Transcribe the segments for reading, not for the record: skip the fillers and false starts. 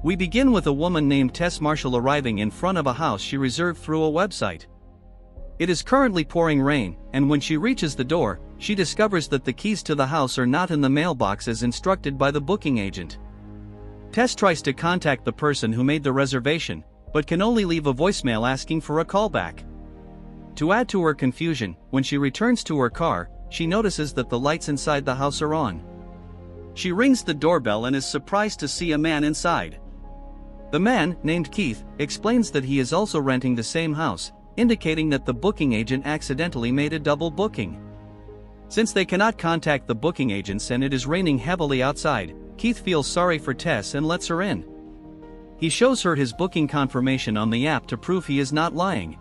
We begin with a woman named Tess Marshall arriving in front of a house she reserved through a website. It is currently pouring rain, and when she reaches the door, she discovers that the keys to the house are not in the mailbox as instructed by the booking agent. Tess tries to contact the person who made the reservation, but can only leave a voicemail asking for a callback. To add to her confusion, when she returns to her car, she notices that the lights inside the house are on. She rings the doorbell and is surprised to see a man inside. The man, named Keith, explains that he is also renting the same house, indicating that the booking agent accidentally made a double booking. Since they cannot contact the booking agents and it is raining heavily outside, Keith feels sorry for Tess and lets her in. He shows her his booking confirmation on the app to prove he is not lying.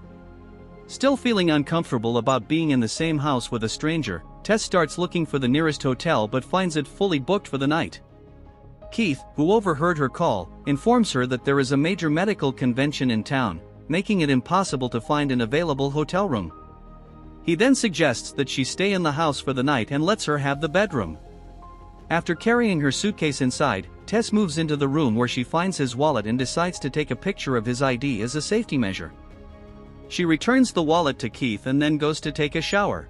Still feeling uncomfortable about being in the same house with a stranger, Tess starts looking for the nearest hotel but finds it fully booked for the night. Keith, who overheard her call, informs her that there is a major medical convention in town, making it impossible to find an available hotel room. He then suggests that she stay in the house for the night and lets her have the bedroom. After carrying her suitcase inside, Tess moves into the room where she finds his wallet and decides to take a picture of his ID as a safety measure. She returns the wallet to Keith and then goes to take a shower.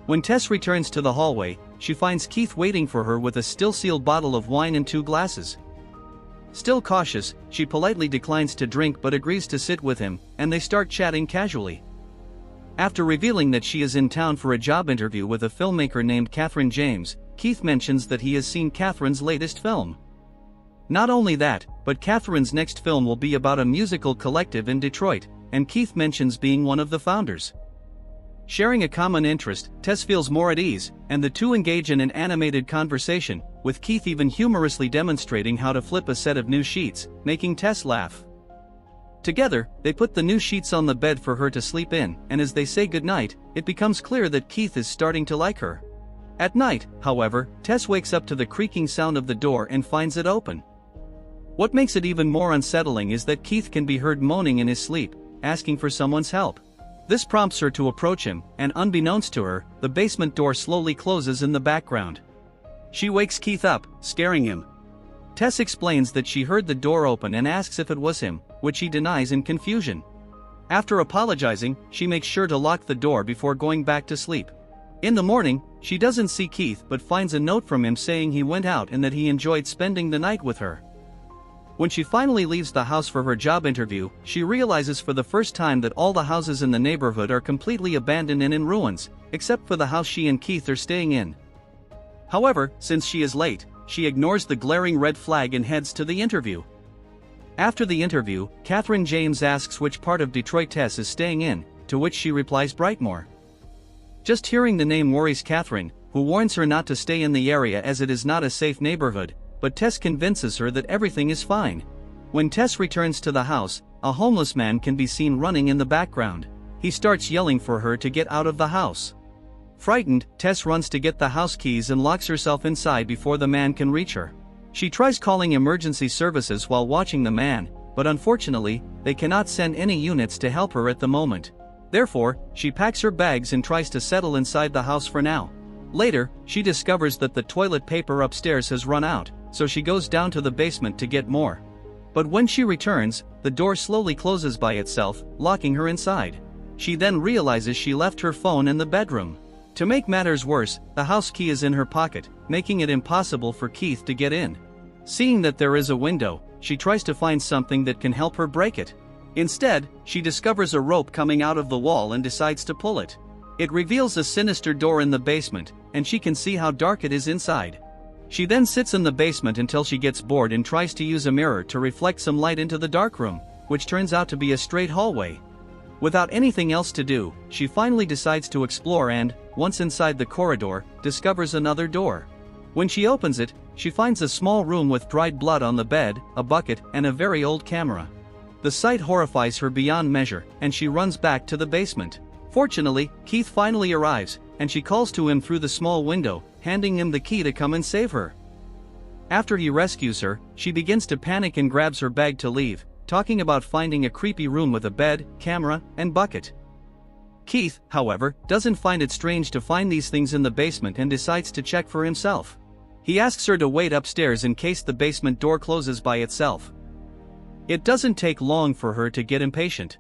When Tess returns to the hallway, she finds Keith waiting for her with a still-sealed bottle of wine and 2 glasses. Still cautious, she politely declines to drink but agrees to sit with him, and they start chatting casually. After revealing that she is in town for a job interview with a filmmaker named Catherine James, Keith mentions that he has seen Catherine's latest film. Not only that, but Catherine's next film will be about a musical collective in Detroit, and Keith mentions being one of the founders. Sharing a common interest, Tess feels more at ease, and the two engage in an animated conversation, with Keith even humorously demonstrating how to flip a set of new sheets, making Tess laugh. Together, they put the new sheets on the bed for her to sleep in, and as they say goodnight, it becomes clear that Keith is starting to like her. At night, however, Tess wakes up to the creaking sound of the door and finds it open. What makes it even more unsettling is that Keith can be heard moaning in his sleep, asking for someone's help. This prompts her to approach him, and unbeknownst to her, the basement door slowly closes in the background. She wakes Keith up, scaring him. Tess explains that she heard the door open and asks if it was him, which he denies in confusion. After apologizing, she makes sure to lock the door before going back to sleep. In the morning, she doesn't see Keith but finds a note from him saying he went out and that he enjoyed spending the night with her. When she finally leaves the house for her job interview, she realizes for the first time that all the houses in the neighborhood are completely abandoned and in ruins, except for the house she and Keith are staying in. However, since she is late, she ignores the glaring red flag and heads to the interview. After the interview, Catherine James asks which part of Detroit Tess is staying in, to which she replies Brightmoor. Just hearing the name worries Catherine, who warns her not to stay in the area as it is not a safe neighborhood, but Tess convinces her that everything is fine. When Tess returns to the house, a homeless man can be seen running in the background. He starts yelling for her to get out of the house. Frightened, Tess runs to get the house keys and locks herself inside before the man can reach her. She tries calling emergency services while watching the man, but unfortunately, they cannot send any units to help her at the moment. Therefore, she packs her bags and tries to settle inside the house for now. Later, she discovers that the toilet paper upstairs has run out, so she goes down to the basement to get more. But when she returns, the door slowly closes by itself, locking her inside. She then realizes she left her phone in the bedroom. To make matters worse, the house key is in her pocket, making it impossible for Keith to get in. Seeing that there is a window, she tries to find something that can help her break it. Instead, she discovers a rope coming out of the wall and decides to pull it. It reveals a sinister door in the basement, and she can see how dark it is inside. She then sits in the basement until she gets bored and tries to use a mirror to reflect some light into the dark room, which turns out to be a straight hallway. Without anything else to do, she finally decides to explore and, once inside the corridor, discovers another door. When she opens it, she finds a small room with dried blood on the bed, a bucket, and a very old camera. The sight horrifies her beyond measure, and she runs back to the basement. Fortunately, Keith finally arrives, and she calls to him through the small window, handing him the key to come and save her. After he rescues her, she begins to panic and grabs her bag to leave, talking about finding a creepy room with a bed, camera, and bucket. Keith, however, doesn't find it strange to find these things in the basement and decides to check for himself. He asks her to wait upstairs in case the basement door closes by itself. It doesn't take long for her to get impatient.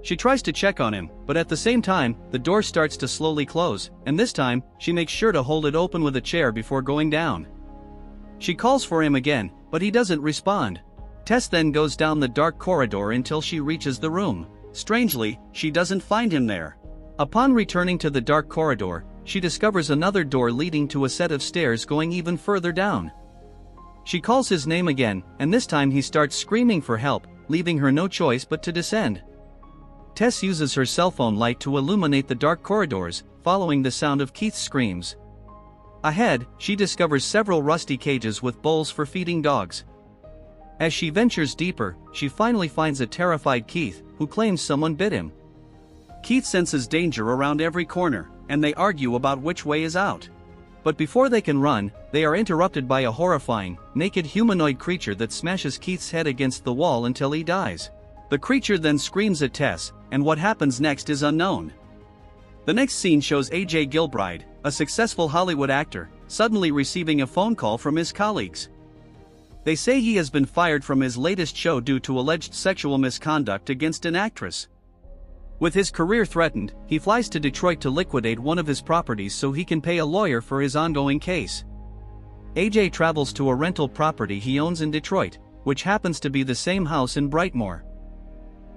She tries to check on him, but at the same time, the door starts to slowly close, and this time, she makes sure to hold it open with a chair before going down. She calls for him again, but he doesn't respond. Tess then goes down the dark corridor until she reaches the room. Strangely, she doesn't find him there. Upon returning to the dark corridor, she discovers another door leading to a set of stairs going even further down. She calls his name again, and this time he starts screaming for help, leaving her no choice but to descend. Tess uses her cell phone light to illuminate the dark corridors, following the sound of Keith's screams. Ahead, she discovers several rusty cages with bowls for feeding dogs. As she ventures deeper, she finally finds a terrified Keith, who claims someone bit him. Keith senses danger around every corner, and they argue about which way is out. But before they can run, they are interrupted by a horrifying, naked humanoid creature that smashes Keith's head against the wall until he dies. The creature then screams at Tess, and what happens next is unknown. The next scene shows AJ Gilbride, a successful Hollywood actor, suddenly receiving a phone call from his colleagues. They say he has been fired from his latest show due to alleged sexual misconduct against an actress. With his career threatened, he flies to Detroit to liquidate one of his properties so he can pay a lawyer for his ongoing case. AJ travels to a rental property he owns in Detroit, which happens to be the same house in Brightmoor.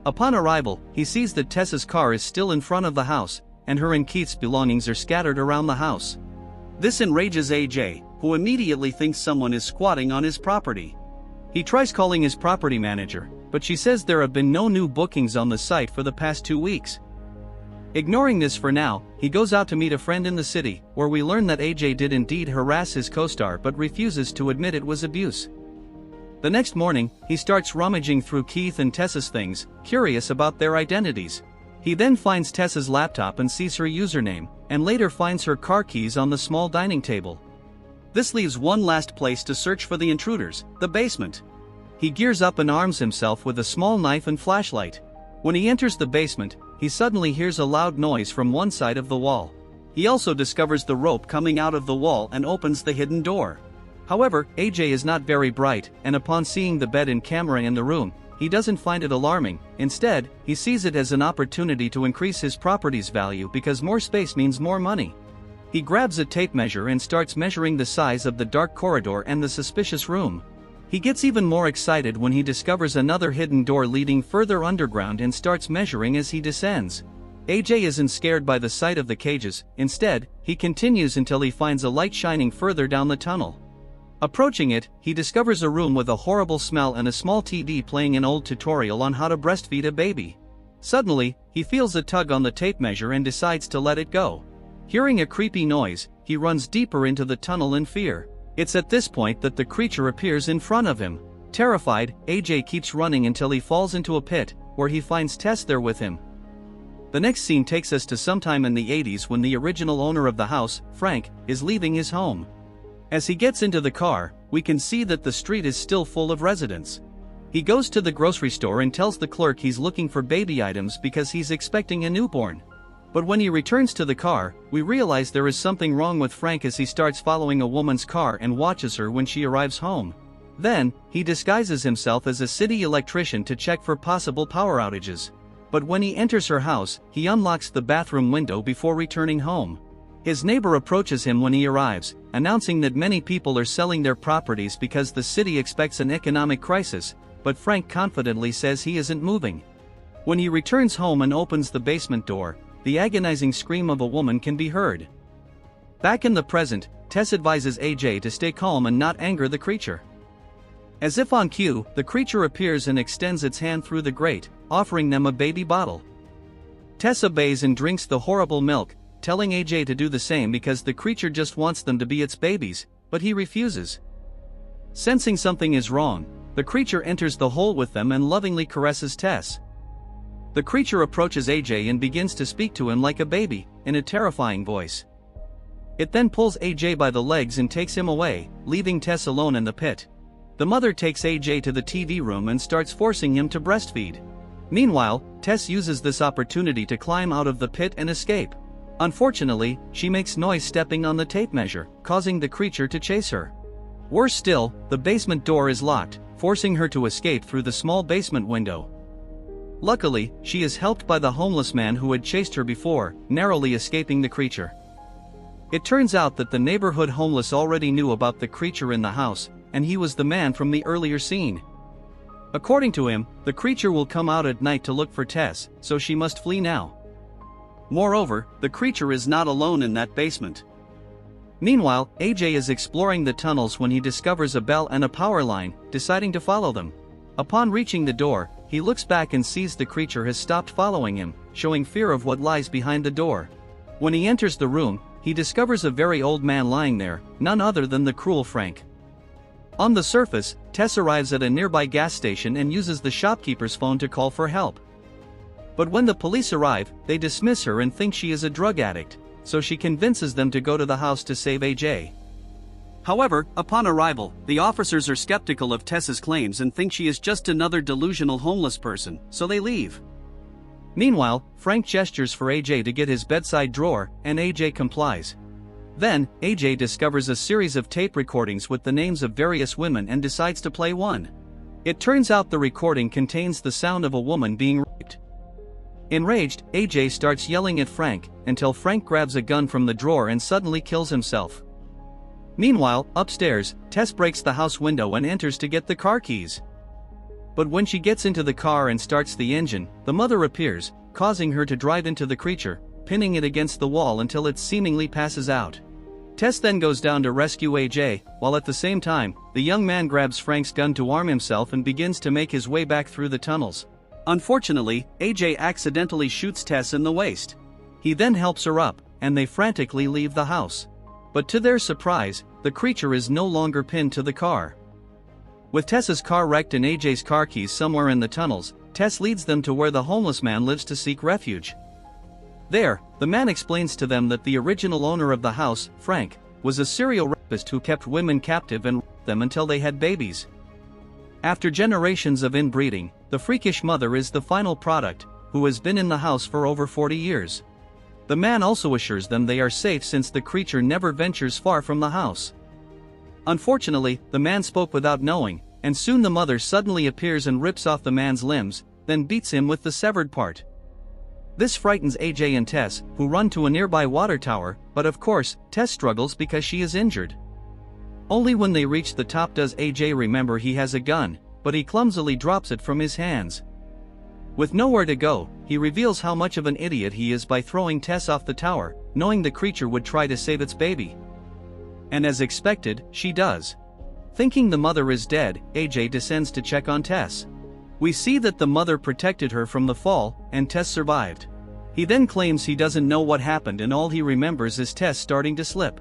Upon arrival, he sees that Tess's car is still in front of the house, and her and Keith's belongings are scattered around the house. This enrages AJ, who immediately thinks someone is squatting on his property. He tries calling his property manager, but she says there have been no new bookings on the site for the past 2 weeks. Ignoring this for now, he goes out to meet a friend in the city, where we learn that AJ did indeed harass his co-star but refuses to admit it was abuse. The next morning, he starts rummaging through Keith and Tess's things, curious about their identities. He then finds Tess's laptop and sees her username, and later finds her car keys on the small dining table. This leaves one last place to search for the intruders, the basement. He gears up and arms himself with a small knife and flashlight. When he enters the basement, he suddenly hears a loud noise from one side of the wall. He also discovers the rope coming out of the wall and opens the hidden door. However, AJ is not very bright, and upon seeing the bed and camera in the room, he doesn't find it alarming. Instead, he sees it as an opportunity to increase his property's value because more space means more money. He grabs a tape measure and starts measuring the size of the dark corridor and the suspicious room. He gets even more excited when he discovers another hidden door leading further underground and starts measuring as he descends. AJ isn't scared by the sight of the cages. Instead, he continues until he finds a light shining further down the tunnel. Approaching it, he discovers a room with a horrible smell and a small TV playing an old tutorial on how to breastfeed a baby. Suddenly, he feels a tug on the tape measure and decides to let it go. Hearing a creepy noise, he runs deeper into the tunnel in fear. It's at this point that the creature appears in front of him. Terrified, AJ keeps running until he falls into a pit, where he finds Tess there with him. The next scene takes us to sometime in the 80s when the original owner of the house, Frank, is leaving his home. As he gets into the car, we can see that the street is still full of residents. He goes to the grocery store and tells the clerk he's looking for baby items because he's expecting a newborn. But when he returns to the car, we realize there is something wrong with Frank as he starts following a woman's car and watches her when she arrives home. Then, he disguises himself as a city electrician to check for possible power outages. But when he enters her house, he unlocks the bathroom window before returning home. His neighbor approaches him when he arrives, announcing that many people are selling their properties because the city expects an economic crisis, but Frank confidently says he isn't moving. When he returns home and opens the basement door, the agonizing scream of a woman can be heard. Back in the present, Tess advises AJ to stay calm and not anger the creature. As if on cue, the creature appears and extends its hand through the grate, offering them a baby bottle. Tess obeys and drinks the horrible milk, telling AJ to do the same because the creature just wants them to be its babies, but he refuses. Sensing something is wrong, the creature enters the hole with them and lovingly caresses Tess. The creature approaches AJ and begins to speak to him like a baby, in a terrifying voice. It then pulls AJ by the legs and takes him away, leaving Tess alone in the pit. The mother takes AJ to the TV room and starts forcing him to breastfeed. Meanwhile, Tess uses this opportunity to climb out of the pit and escape. Unfortunately, she makes noise stepping on the tape measure, causing the creature to chase her. Worse still, the basement door is locked, forcing her to escape through the small basement window. Luckily, she is helped by the homeless man who had chased her before, narrowly escaping the creature. It turns out that the neighborhood homeless already knew about the creature in the house, and he was the man from the earlier scene. According to him, the creature will come out at night to look for Tess, so she must flee now. Moreover, the creature is not alone in that basement. Meanwhile, AJ is exploring the tunnels when he discovers a bell and a power line, deciding to follow them. Upon reaching the door, he looks back and sees the creature has stopped following him, showing fear of what lies behind the door. When he enters the room, he discovers a very old man lying there, none other than the cruel Frank. On the surface, Tess arrives at a nearby gas station and uses the shopkeeper's phone to call for help. But when the police arrive, they dismiss her and think she is a drug addict, so she convinces them to go to the house to save AJ. However, upon arrival, the officers are skeptical of Tess's claims and think she is just another delusional homeless person, so they leave. Meanwhile, Frank gestures for AJ to get his bedside drawer, and AJ complies. Then, AJ discovers a series of tape recordings with the names of various women and decides to play one. It turns out the recording contains the sound of a woman being raped. Enraged, AJ starts yelling at Frank, until Frank grabs a gun from the drawer and suddenly kills himself. Meanwhile, upstairs, Tess breaks the house window and enters to get the car keys. But when she gets into the car and starts the engine, the mother appears, causing her to drive into the creature, pinning it against the wall until it seemingly passes out. Tess then goes down to rescue AJ, while at the same time, the young man grabs Frank's gun to arm himself and begins to make his way back through the tunnels. Unfortunately, AJ accidentally shoots Tess in the waist. He then helps her up, and they frantically leave the house. But to their surprise, the creature is no longer pinned to the car. With Tess's car wrecked and AJ's car keys somewhere in the tunnels, Tess leads them to where the homeless man lives to seek refuge. There, the man explains to them that the original owner of the house, Frank, was a serial rapist who kept women captive and raped them until they had babies. After generations of inbreeding, the freakish mother is the final product, who has been in the house for over 40 years. The man also assures them they are safe since the creature never ventures far from the house. Unfortunately, the man spoke without knowing, and soon the mother suddenly appears and rips off the man's limbs, then beats him with the severed part. This frightens AJ and Tess, who run to a nearby water tower, but of course, Tess struggles because she is injured. Only when they reach the top does AJ remember he has a gun, but he clumsily drops it from his hands. With nowhere to go, he reveals how much of an idiot he is by throwing Tess off the tower, knowing the creature would try to save its baby. And as expected, she does. Thinking the mother is dead, AJ descends to check on Tess. We see that the mother protected her from the fall, and Tess survived. He then claims he doesn't know what happened and all he remembers is Tess starting to slip.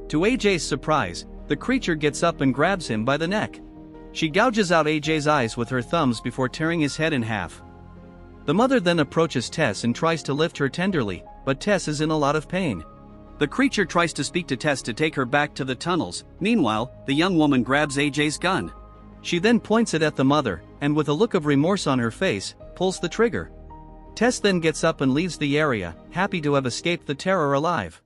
To AJ's surprise, the creature gets up and grabs him by the neck. She gouges out AJ's eyes with her thumbs before tearing his head in half. The mother then approaches Tess and tries to lift her tenderly, but Tess is in a lot of pain. The creature tries to speak to Tess to take her back to the tunnels. Meanwhile, the young woman grabs AJ's gun. She then points it at the mother, and with a look of remorse on her face, pulls the trigger. Tess then gets up and leaves the area, happy to have escaped the terror alive.